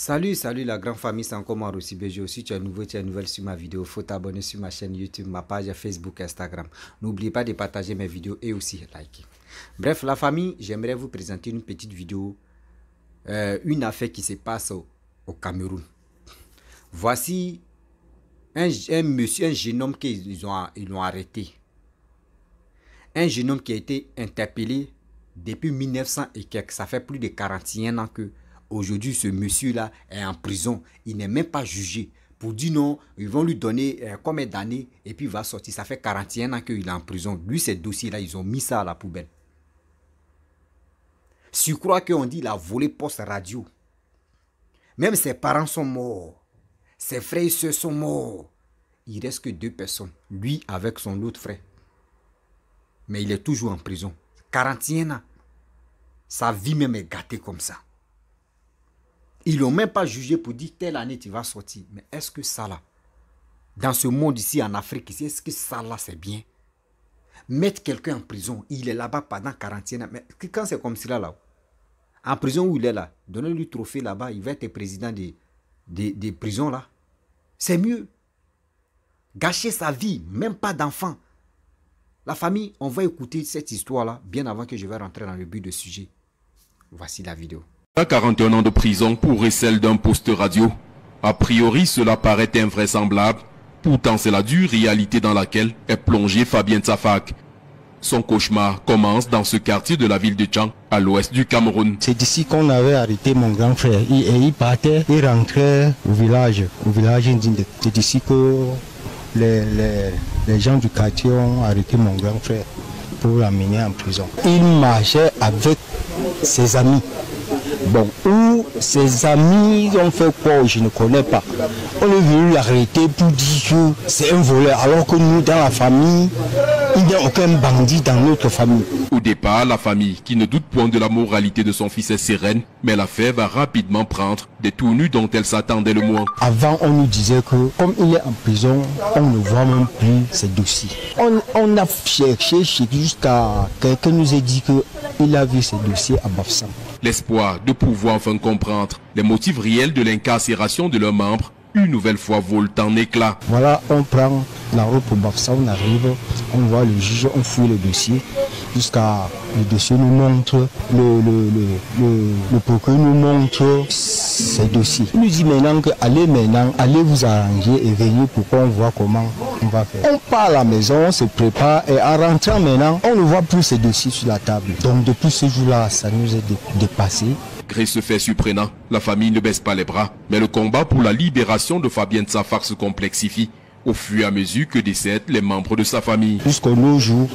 Salut la grande famille, c'est encore moi Rossi BG. Si tu es nouveau, tu es nouvelle sur ma vidéo, faut t'abonner sur ma chaîne YouTube, ma page Facebook, Instagram. N'oubliez pas de partager mes vidéos et aussi liker. Bref, la famille, j'aimerais vous présenter une petite vidéo, une affaire qui se passe au Cameroun. Voici un monsieur, un jeune homme qu'ils l'ont arrêté. Un jeune homme qui a été interpellé depuis 1900 et quelques. Ça fait plus de 41 ans que aujourd'hui ce monsieur-là est en prison. Il n'est même pas jugé. Pour dire non, ils vont lui donner combien d'années et puis il va sortir. Ça fait 41 ans qu'il est en prison. Lui, ces dossiers-là, ils ont mis ça à la poubelle. Si tu crois qu'on dit qu'il a volé poste radio, même ses parents sont morts. Ses frères et soeurs sont morts. Il reste que 2 personnes. Lui avec son autre frère. Mais il est toujours en prison. 41 ans. Sa vie même est gâtée comme ça. Ils ne l'ont même pas jugé pour dire telle année tu vas sortir. Mais est-ce que ça là, dans ce monde ici en Afrique, est-ce que ça là c'est bien? Mettre quelqu'un en prison, il est là-bas pendant 41 ans. Mais quand c'est comme cela là, en prison où il est là, donnez-lui le trophée là-bas, il va être président des prisons là. C'est mieux. Gâcher sa vie, même pas d'enfant. La famille, on va écouter cette histoire-là bien avant que je vais rentrer dans le but du sujet. Voici la vidéo. 41 ans de prison pour recel d'un poste radio. A priori, cela paraît invraisemblable. Pourtant, c'est la dure réalité dans laquelle est plongé Fabien Tsafak. Son cauchemar commence dans ce quartier de la ville de Tchang, à l'ouest du Cameroun. C'est d'ici qu'on avait arrêté mon grand frère. Il partait, il rentrait au village Ndinde. C'est d'ici que les gens du quartier ont arrêté mon grand frère pour l'amener en prison. Il marchait avec ses amis. Bon, où ses amis ont fait quoi, je ne connais pas. On est venu l'arrêter pour dire que c'est un voleur, alors que nous, dans la famille, il n'y a aucun bandit dans notre famille. Au départ, la famille, qui ne doute point de la moralité de son fils, est sereine, mais l'affaire va rapidement prendre des tournures dont elle s'attendait le moins. Avant, on nous disait que, comme il est en prison, on ne voit même plus ses dossiers. On a cherché jusqu'à quelqu'un nous ait dit qu'il a vu ses dossiers à Bafoussam. L'espoir de pouvoir enfin comprendre les motifs réels de l'incarcération de leurs membres, une nouvelle fois vole en éclats. Voilà, on prend la route pour Bafoussam, on arrive, on voit le juge, on fouille le dossier, jusqu'à le dossier nous montre, le procureur nous montre ses dossiers. Il nous dit maintenant que allez vous arranger et veillez pour qu'on voit comment on va faire. On part à la maison, on se prépare et en rentrant maintenant, on ne voit plus ces dossiers sur la table. Donc depuis ce jour-là, ça nous est dépassé. Malgré ce fait surprenant, la famille ne baisse pas les bras, mais le combat pour la libération de Fabien Tsafak se complexifie au fur et à mesure que décèdent les membres de sa famille. Jusqu'à nos jours,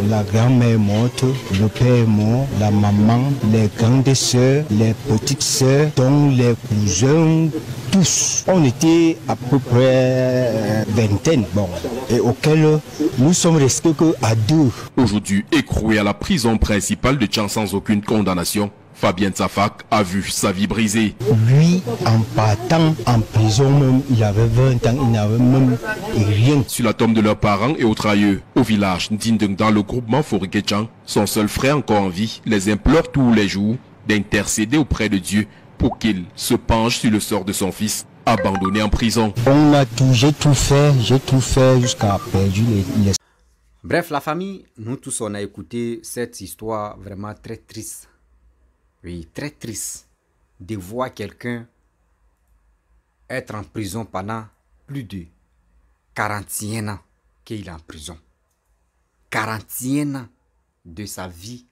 la grand-mère est morte, le père est mort, la maman, les grandes sœurs, les petites sœurs, dont les cousins, tous. On était à peu près vingtaine, bon, et auquel nous sommes restés qu'à 2. Aujourd'hui, écroué à la prison principale de Tchang sans aucune condamnation, Fabien Tsafak a vu sa vie brisée. Lui, en partant en prison même, il avait 20 ans, il n'avait même rien. Sur la tombe de leurs parents et autres aïeux, au village Ndindeng dans le groupement Foriketchang, son seul frère encore en vie les implore tous les jours d'intercéder auprès de Dieu pour qu'il se penche sur le sort de son fils, abandonné en prison. J'ai tout fait jusqu'à perdu les... Bref, la famille, nous tous on a écouté cette histoire vraiment très triste. Oui, très triste de voir quelqu'un être en prison pendant plus de 41 ans qu'il est en prison. 41 ans de sa vie.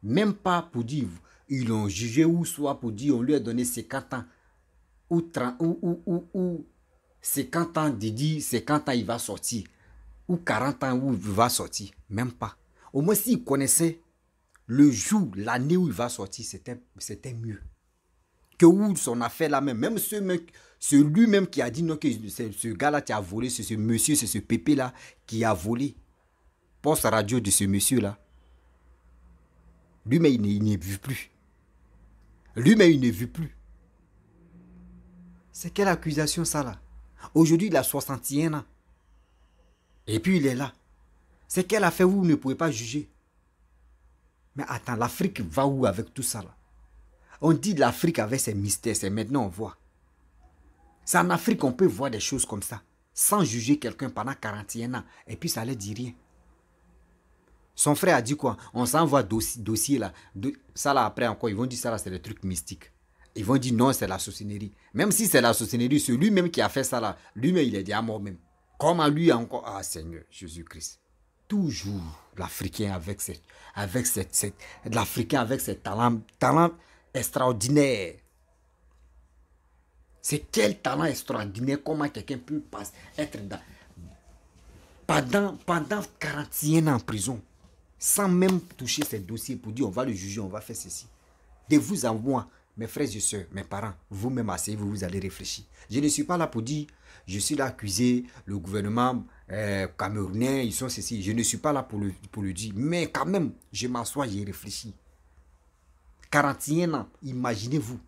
Même pas pour dire, ils l'ont jugé ou soit pour dire, on lui a donné 50 ans. Ou 30, ou 50 ans de dire 50 ans il va sortir. Ou 40 ans où il va sortir. Même pas. Au moins s'il connaissait le jour, l'année où il va sortir, c'était mieux. Que où son affaire là même. Même celui-même qui a dit non, que ce gars-là qui a volé, c'est ce monsieur, c'est ce pépé là qui a volé. Poste radio de ce monsieur là. Lui-même, il n'est vu plus. Lui-même, il n'est vu plus. C'est quelle accusation ça là? Aujourd'hui, il a 61 ans. Et puis il est là. C'est quelle affaire où vous ne pouvez pas juger? Mais attends, l'Afrique va où avec tout ça là? On dit l'Afrique avec ses mystères, c'est maintenant on voit. C'est en Afrique qu'on peut voir des choses comme ça, sans juger quelqu'un pendant 41 ans, et puis ça ne leur dit rien. Son frère a dit quoi? On s'envoie dossier là. Ça là après encore, ils vont dire ça là, c'est des trucs mystiques. Ils vont dire non, c'est la sorcellerie. Même si c'est la sorcellerie, c'est lui-même qui a fait ça là. Lui-même, il est dit à mort même. Comment lui encore? Ah Seigneur, Jésus-Christ. Toujours l'Africain avec l'Africain avec ses talents extraordinaires. C'est quel talent extraordinaire, comment quelqu'un peut être pendant 41 ans en prison, sans même toucher ses dossiers pour dire on va le juger, on va faire ceci. De vous à moi, mes frères et sœurs, mes parents, vous-même asseyez-vous, vous allez réfléchir. Je ne suis pas là pour dire, je suis là accuser le gouvernement camerounais, ils sont ceci. Je ne suis pas là pour le dire, mais quand même, je m'assois, j'ai réfléchi. 41 ans, imaginez-vous.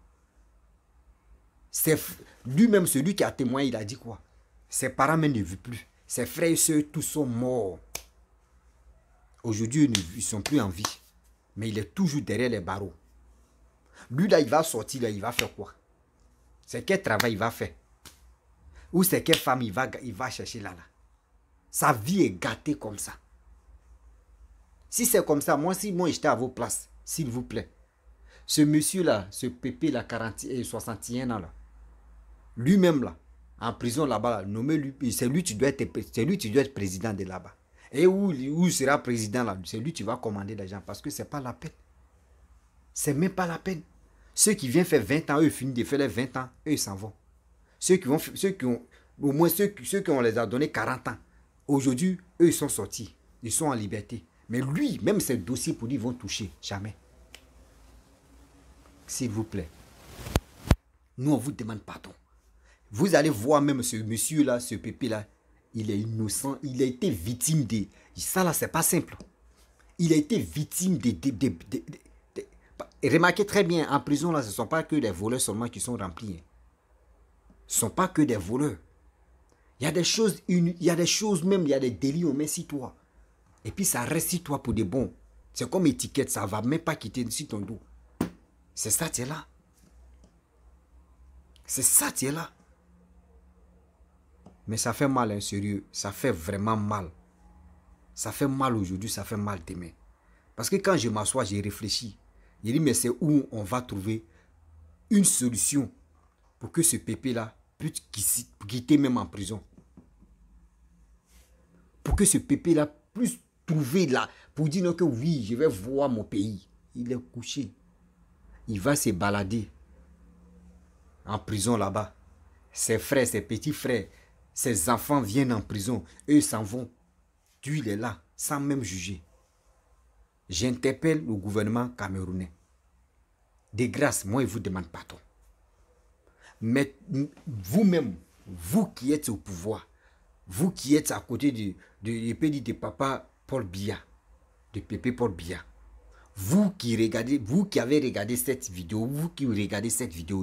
Lui-même, celui qui a témoigné, il a dit quoi? Ses parents même ne vivent plus. Ses frères et sœurs, tous sont morts. Aujourd'hui, ils ne sont plus en vie. Mais il est toujours derrière les barreaux. Lui, là, il va sortir, là, il va faire quoi? C'est quel travail il va faire? Ou c'est quelle femme il va chercher là? Sa vie est gâtée comme ça. Si c'est comme ça, moi, si moi j'étais à vos places, s'il vous plaît, ce monsieur-là, ce pépé là, 61 ans là, lui-même là, en prison là-bas, nommé-lui, c'est lui qui doit être président de là-bas. Et où il sera président là, c'est lui qui va commander les gens parce que c'est pas la peine. C'est même pas la peine. Ceux qui viennent faire 20 ans, eux finissent de faire les 20 ans, eux ils s'en vont. Ceux qui on les a donné 40 ans, aujourd'hui, eux ils sont sortis, ils sont en liberté. Mais lui, même ses dossiers pour lui, ils vont toucher, jamais. S'il vous plaît, nous on vous demande pardon. Vous allez voir même ce monsieur-là, ce pépé-là, il est innocent, il a été victime de... Ça là, c'est pas simple. Il a été victime de... Remarquez très bien, en prison là, ce ne sont pas que des voleurs seulement qui sont remplis. Ce ne sont pas que des voleurs. Il y a des choses, même, il y a des délits, on met sur toi. Et puis ça reste sur toi pour des bons. C'est comme étiquette, ça ne va même pas quitter sur ton dos. C'est ça, tu es là. C'est ça, tu es là. Mais ça fait mal, hein, sérieux. Ça fait vraiment mal. Ça fait mal aujourd'hui, ça fait mal demain. Parce que quand je m'assois, j'ai réfléchi. J'ai dit, mais c'est où on va trouver une solution pour que ce pépé-là puisse quitter même en prison. Pour que ce pépé-là puisse trouver là, pour dire que oui, je vais voir mon pays. Il est couché. Il va se balader en prison là-bas. Ses frères, ses petits frères, ses enfants viennent en prison. Eux s'en vont. Lui, il est là, sans même juger. J'interpelle le gouvernement camerounais. De grâce, moi, je vous demande pardon. Mais vous-même, vous qui êtes au pouvoir, vous qui êtes à côté de papa Paul Biya, de Pépé Paul Biya, vous qui avez regardé cette vidéo,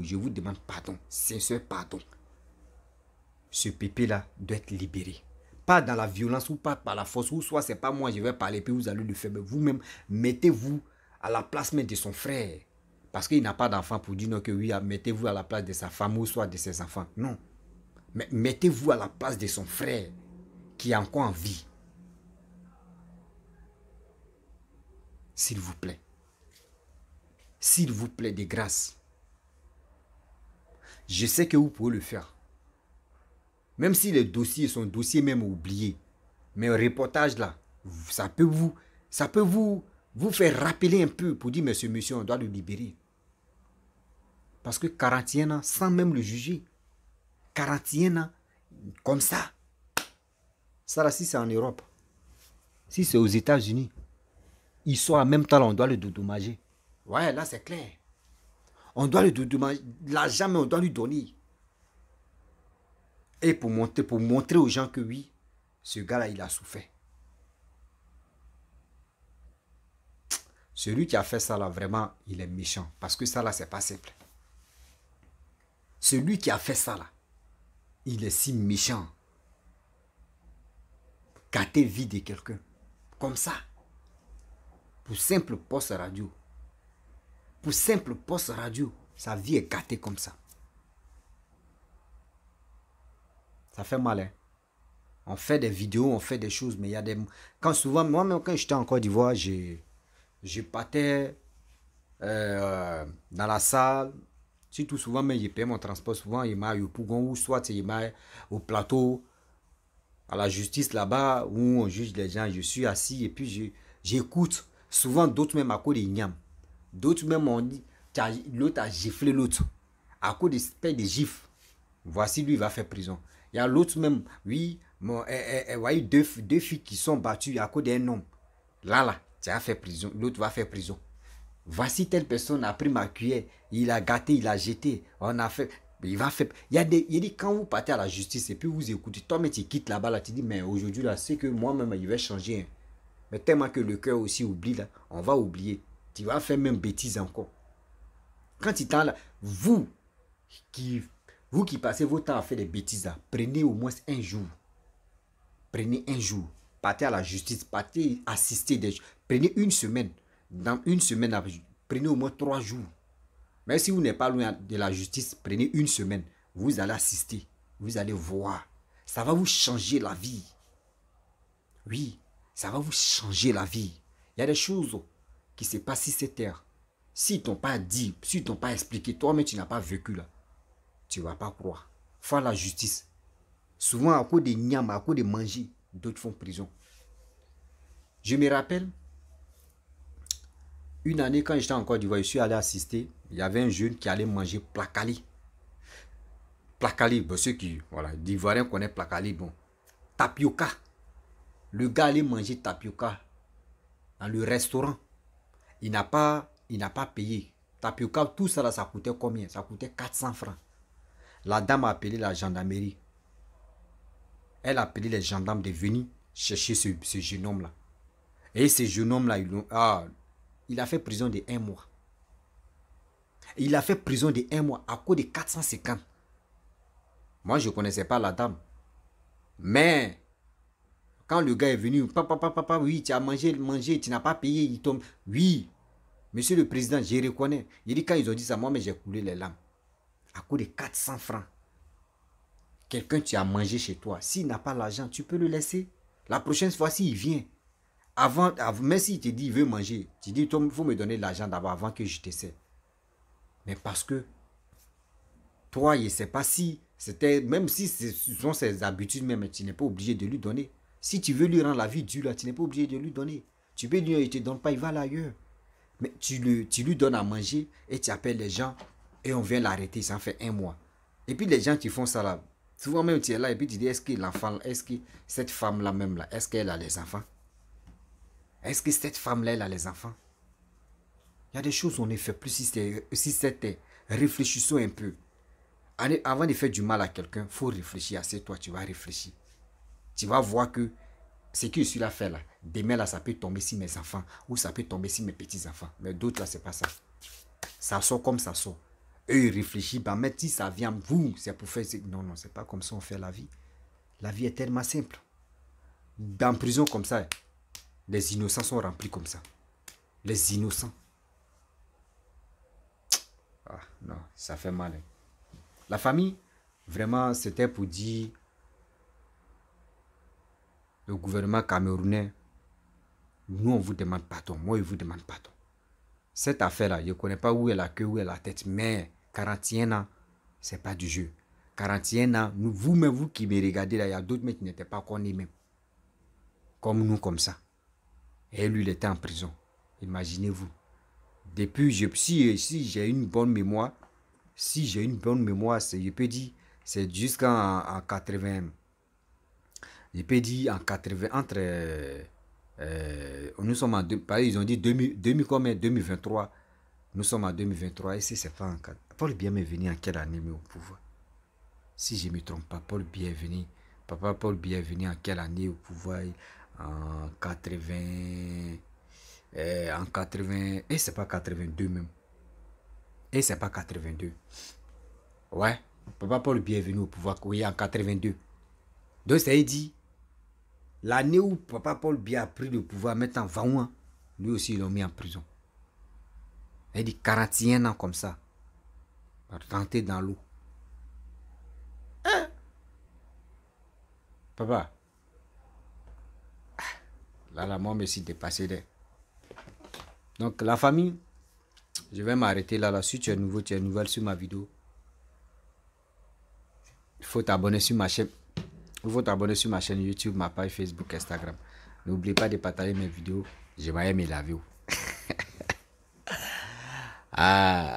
je vous demande pardon, sincère pardon. Ce Pépé-là doit être libéré. Pas dans la violence ou pas par la force, ou soit c'est pas moi, je vais parler, puis vous allez le faire. Mais vous-même, mettez-vous à la place même de son frère. Parce qu'il n'a pas d'enfant pour dire non que oui, mettez-vous à la place de sa femme ou soit de ses enfants. Non. Mais mettez-vous à la place de son frère qui est encore en vie. S'il vous plaît. S'il vous plaît, de grâce. Je sais que vous pouvez le faire. Même si les dossiers sont dossiers même oubliés. Mais un reportage là, ça peut vous faire rappeler un peu pour dire, monsieur, on doit le libérer. Parce que 41 ans, sans même le juger. 41 ans, comme ça. Ça là, si c'est en Europe, si c'est aux États-Unis, ils sont en même temps là, on doit le dédommager. Ouais, là c'est clair. On doit le dédommager. L'argent, mais on doit lui donner. Et pour montrer aux gens que oui, ce gars-là, il a souffert. Celui qui a fait ça là, vraiment, il est méchant. Parce que ça là, c'est pas simple. Celui qui a fait ça là, il est si méchant. Gâter vie de quelqu'un. Comme ça. Pour simple poste radio. pour simple poste radio. Sa vie est gâtée comme ça. Ça fait mal, hein. On fait des vidéos, on fait des choses, mais il y a des... Quand souvent, moi-même, quand j'étais en Côte d'Ivoire, je partais dans la salle. Surtout souvent, mais je paye mon transport. Souvent, il m'a au Pougon ou soit il m'a au plateau, à la justice là-bas, où on juge les gens. Je suis assis et puis j'écoute. Souvent, d'autres même à cause des niams. D'autres même ont dit, l'autre a giflé l'autre. À cause des gifles. Voici, lui, il va faire prison. Il y a l'autre même, oui, voyez, deux filles qui sont battues à cause d'un homme. Là, tu as fait prison. L'autre va faire prison. Voici telle personne a pris ma cuillère, il a gâté, il a jeté, on a fait, il va faire. Il dit quand vous partez à la justice et puis vous écoutez, toi mais tu quittes là-bas là, tu dis mais aujourd'hui là, c'est que moi-même il va changer. Hein. Mais tellement que le cœur aussi oublie là, on va oublier. Tu vas faire même bêtise encore. Quand tu t'en là, vous qui passez votre temps à faire des bêtises là, prenez au moins un jour. Prenez un jour, partez à la justice, partez assister des gens, prenez une semaine. Dans une semaine, prenez au moins 3 jours. Mais si vous n'êtes pas loin de la justice, prenez une semaine. Vous allez assister. Vous allez voir. Ça va vous changer la vie. Oui, ça va vous changer la vie. Il y a des choses qui se passent sur cette terre. S'ils t'ont pas dit, s'ils t'ont pas expliqué, toi-même tu n'as pas vécu là, tu ne vas pas croire. Faire la justice. Souvent à cause des niams, à cause de manger, d'autres font prison. Je me rappelle, une année, quand j'étais en Côte d'Ivoire, je suis allé assister. Il y avait un jeune qui allait manger placali. Placali, bon, ceux qui, voilà, d'Ivoiriens connaissent placali, bon. Tapioca. Le gars allait manger tapioca dans le restaurant. Il n'a pas payé. Tapioca, tout ça là, ça coûtait combien? Ça coûtait 400 francs. La dame a appelé la gendarmerie. Elle a appelé les gendarmes de venir chercher ce jeune homme là. Et ce jeune homme là, il a fait prison de 1 mois. Il a fait prison de 1 mois à cause de 450. Moi, je ne connaissais pas la dame. Mais, quand le gars est venu, papa, oui, tu as mangé, tu n'as pas payé, il tombe. Oui, monsieur le président, je reconnais. Il dit, quand ils ont dit ça, moi, mais j'ai coulé les larmes. À cause de 400 francs. Quelqu'un, tu as mangé chez toi. S'il n'a pas l'argent, tu peux le laisser. La prochaine fois, s'il vient, même s'il te dit il veut manger, tu dis il faut me donner l'argent d'abord avant que je te sers. Mais parce que toi, je ne sais pas si c'était, même si ce sont ses habitudes, même tu n'es pas obligé de lui donner. Si tu veux lui rendre la vie dure, là, tu n'es pas obligé de lui donner. Tu peux lui dire, il ne te donne pas, il va ailleurs. Mais tu lui donnes à manger et tu appelles les gens et on vient l'arrêter, ça en fait 1 mois. Et puis les gens qui font ça là, souvent même tu es là et puis tu dis, est-ce que cette femme-là même là, est-ce qu'elle a les enfants? Est-ce que cette femme-là, elle a les enfants? Il y a des choses qu'on ne fait plus si c'était... Réfléchissons un peu. Avant de faire du mal à quelqu'un, il faut réfléchir. C'est toi, tu vas réfléchir. Tu vas voir que ce que je suis là fait là, demain là, ça peut tomber sur mes enfants ou ça peut tomber sur mes petits-enfants. Mais d'autres là, c'est pas ça. Ça sort comme ça sort. Eux, ils réfléchissent. Bah, mais si ça vient, vous, c'est pour faire... Non, c'est pas comme ça on fait la vie. La vie est tellement simple. Dans prison comme ça, les innocents sont remplis comme ça. Les innocents. Ah, non, ça fait mal. Hein. La famille, vraiment, c'était pour dire le gouvernement camerounais, nous, on vous demande pardon. Moi, je vous demande pardon. Cette affaire-là, je ne connais pas où est la queue, où est la tête, mais 41 ans, ce n'est pas du jeu. 41 ans, vous-même, vous qui me regardez là, il y a d'autres mecs qui n'étaient pas connus même. Comme nous, comme ça. Et lui, il était en prison. Imaginez-vous. Depuis, si j'ai une bonne mémoire, je peux dire, c'est jusqu'en 80. Je peux dire en 80, nous sommes en, ils ont dit 2023. Nous sommes en 2023. Et c'est pas en 4. Paul Biya est venu en quelle année au pouvoir? Si je ne me trompe pas, Paul Biya est venu. Papa Paul Biya est venu en quelle année au pouvoir? En 80. En 80. Et c'est pas 82 même. Et c'est pas 82. Ouais. Papa Paul Biya est venu au pouvoir, oui, en 82. Donc ça dit, l'année où Papa Paul Biya a pris le pouvoir, maintenant Vaouan, lui aussi ils l'ont mis en prison. Elle dit 41 ans comme ça. Rentrer dans l'eau. Hein? Papa. Là, moi, me suis dépassé d'elle. Donc, la famille, je vais m'arrêter là. Si tu es nouveau, tu es nouvelle sur ma vidéo. Il faut t'abonner sur ma chaîne. Il faut t'abonner sur ma chaîne YouTube, ma page Facebook, Instagram. N'oubliez pas de partager mes vidéos. Je vais aimer la vie. Ah.